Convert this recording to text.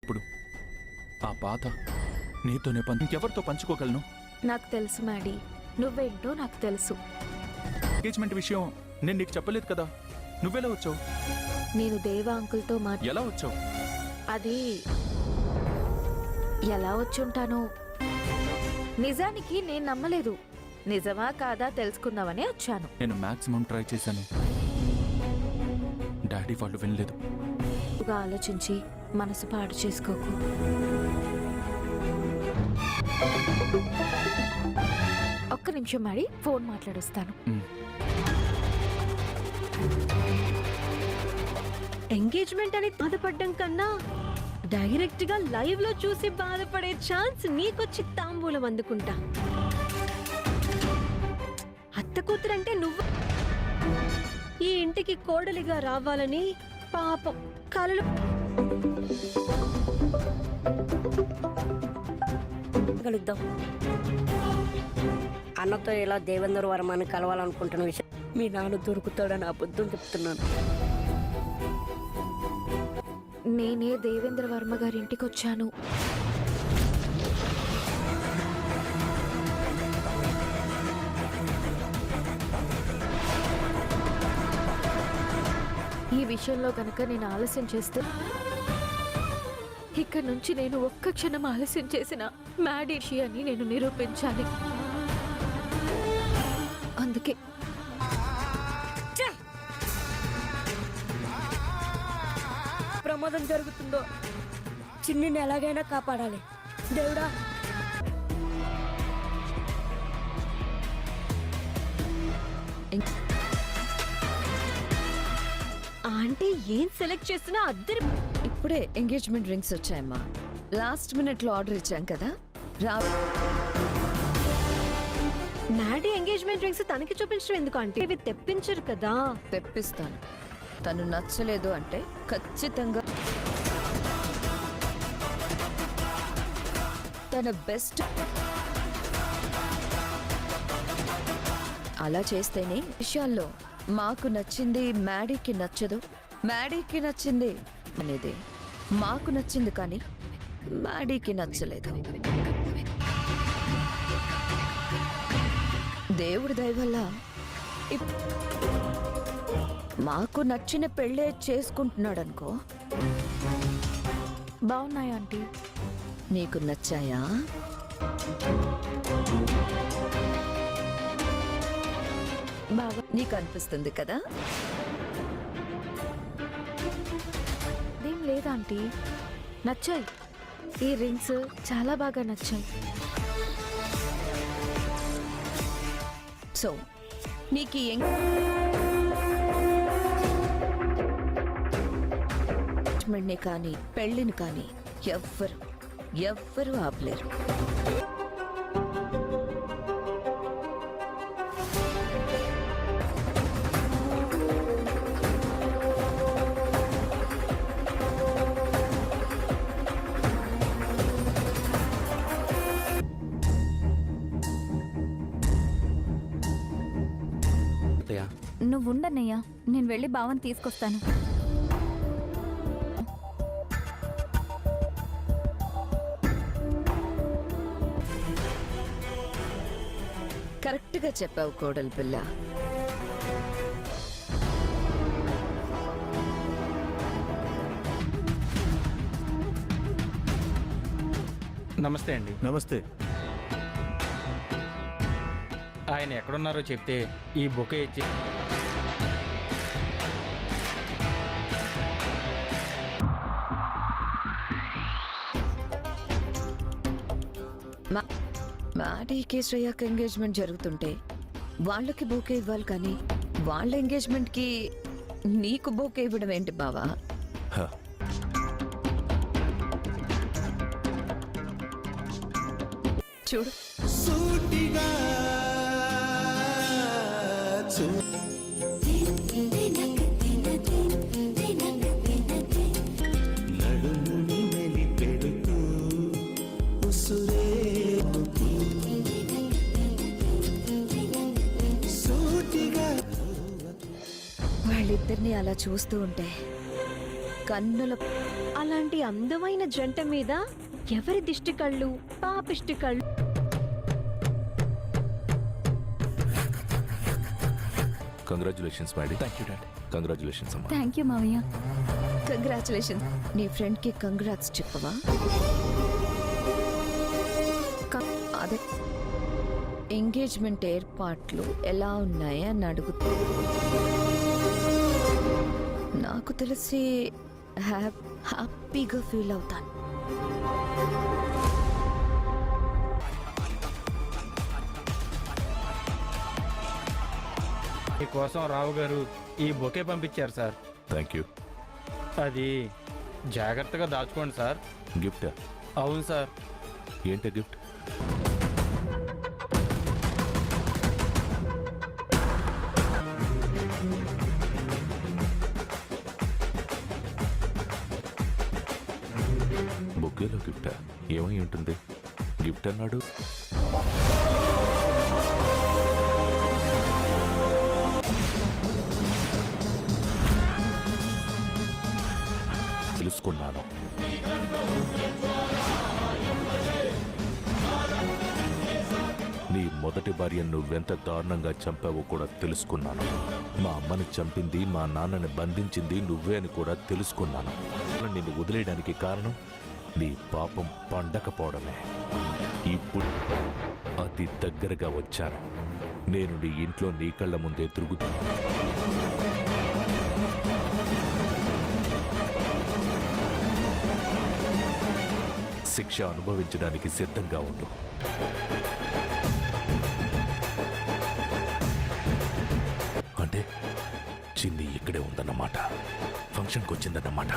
ఇప్పుడు ఆ బాధ నీతోనే ఇంకెవరితో పంచుకోగలను? నాకు తెలుసు మ్యాడీ, నువ్వేంటో నాకు తెలుసు. ఎంగేజ్మెంట్ విషయం నేను నీకు చెప్పలేదు కదా, నువ్వెలా వచ్చావు? నేను దేవా అంకుల్తో ఎలా వచ్చావు? అది ఎలా వచ్చుంటానో నిజానికి నేను నమ్మలేదు. నిజమా కాదా తెలుసుకుందామని వచ్చాను. నేను మాక్సిమం ట్రై చేశాను, డాడీ వాళ్ళు వినలేదు. ఆలోచించి మనసు పాడు చేసుకోకు. ఒక్క నిమిషం మరి ఫోన్ మాట్లాడొస్తాను. ఎంగేజ్మెంట్ అని బాధపడ్డం కన్నా డైరెక్ట్ గా లైవ్ లో చూసి బాధపడే ఛాన్స్ నీకొచ్చి తాంబూలం అందుకుంటా. అత్త కూతురంటే నువ్వు ఈ ఇంటికి కోడలిగా రావాలని పాపం కలలు కలుద్దాం. అన్నతో ఇలా దేవేంద్ర వర్మని కలవాలనుకుంటున్న విషయం మీ నాన్న దొరుకుతాడని అబద్ధం చెప్తున్నాను. నేనే దేవేంద్ర వర్మ గారి ఇంటికి వచ్చాను. ఈ విషయంలో కనుక నేను ఆలస్యం చేస్తే ఇక్కడి నుంచి నేను ఒక్క క్షణం ఆలస్యం చేసిన మ్యాడీషి అని నేను నిరూపించాలి. అందుకే ప్రమాదం జరుగుతుందో చిన్నిని ఎలాగైనా కాపాడాలి దేవుడా. ఆంటీ ఏం సెలెక్ట్ చేసినా అద్దరి. ఇప్పుడే ఎంగేజ్మెంట్ రింగ్స్ వచ్చాయమ్మా. లాస్ట్ మినిట్ లో ఆర్డర్ ఇచ్చాం కదా. మ్యాడీ ఎంగేజ్మెంట్ రింగ్స్ తనకి చూపించడం ఎందుకు ఆంటీ? ఇవి తెప్పించరు కదా. తెప్పిస్తాను. తను నచ్చలేదు అంటే ఖచ్చితంగా తన బెస్ట్. అలా చేస్తేనే విషయాల్లో మాకు నచ్చింది మ్యాడీకి నచ్చదు, మ్యాడీకి నచ్చింది అనేది మాకు నచ్చింది కానీ మ్యాడీకి నచ్చలేదు. దేవుడి దయ వల్ల మాకు నచ్చిన పెళ్ళే చేసుకుంటున్నాడనుకో. బాగున్నాయి ఆంటీ. నీకు నచ్చాయా? బాగా నీకు అనిపిస్తుంది కదా. ఏం లేదాంటీ, నచ్చాయి. ఈ రింగ్స్ చాలా బాగా నచ్చాయి. సో నీకు ఎంగేజ్మెంట్ని కానీ పెళ్ళిని కానీ ఎవ్వరు ఆపలేరు. నువ్వు ఉండన్నయ్యా, నేను వెళ్ళి బావని తీసుకొస్తాను. కరెక్ట్గా చెప్పావు కోడలి పిల్ల. నమస్తే అండి. నమస్తే. ఆయన ఎక్కడున్నారో చెప్తే ఈ బొకే ఇచ్చి మ్యాడీకి శ్రేయాకి ఎంగేజ్మెంట్ జరుగుతుంటే వాళ్ళకి బోకే ఇవ్వాలి కానీ వాళ్ళ ఎంగేజ్మెంట్కి నీకు బోకే ఇవ్వడం ఏంటి బావా? చూడు వాళ్ళిద్దరిని అలా చూస్తూ ఉంటే కన్నుల అలాంటి అందమైన జంట మీద ఎవరి దిష్టి కళ్ళు పాపిష్టి కళ్ళు? Congratulations Maddy. Thank you dad. Congratulations అమ్మా. థ్యాంక్ యూ మావయ్య. కంగ్రాచులేషన్. నీ ఫ్రెండ్కి కంగ్రాట్స్ చెప్పవా? అదే ఎంగేజ్మెంట్ ఏర్పాట్లు ఎలా ఉన్నాయి అని అడుగుతా. నాకు తెలిసి హ్యాపీగా ఫీల్ అవుతాను. మీకోసం రావు గారు ఈ బొకే పంపించారు సార్. Thank you. అది జాగ్రత్తగా దాచుకోండి సార్. గిఫ్ట్? అవును సార్. ఏంటి గిఫ్ట్? బొకేలో గిఫ్టా? ఏమై ఉంటుంది? గిఫ్ట్ అన్నాడు. తెలుసుకున్నాను. నీ మొదటి భార్య నువ్వెంత దారుణంగా చంపావో కూడా తెలుసుకున్నాను. మా అమ్మని చంపింది, మా నాన్నని బంధించింది నువ్వే అని కూడా తెలుసుకున్నాను. నిన్ను వదిలేయడానికి కారణం నీ పాపం పండకపోవడమే. ఇప్పుడు అతి దగ్గరగా వచ్చాను. నేను నీ ఇంట్లో నీ కళ్ళ ముందే తిరుగుతూ శిక్ష అనుభవించడానికి సిద్ధంగా ఉండు. అంటే చిన్ని ఇక్కడే ఉందన్నమాట, ఫంక్షన్కి వచ్చిందన్నమాట.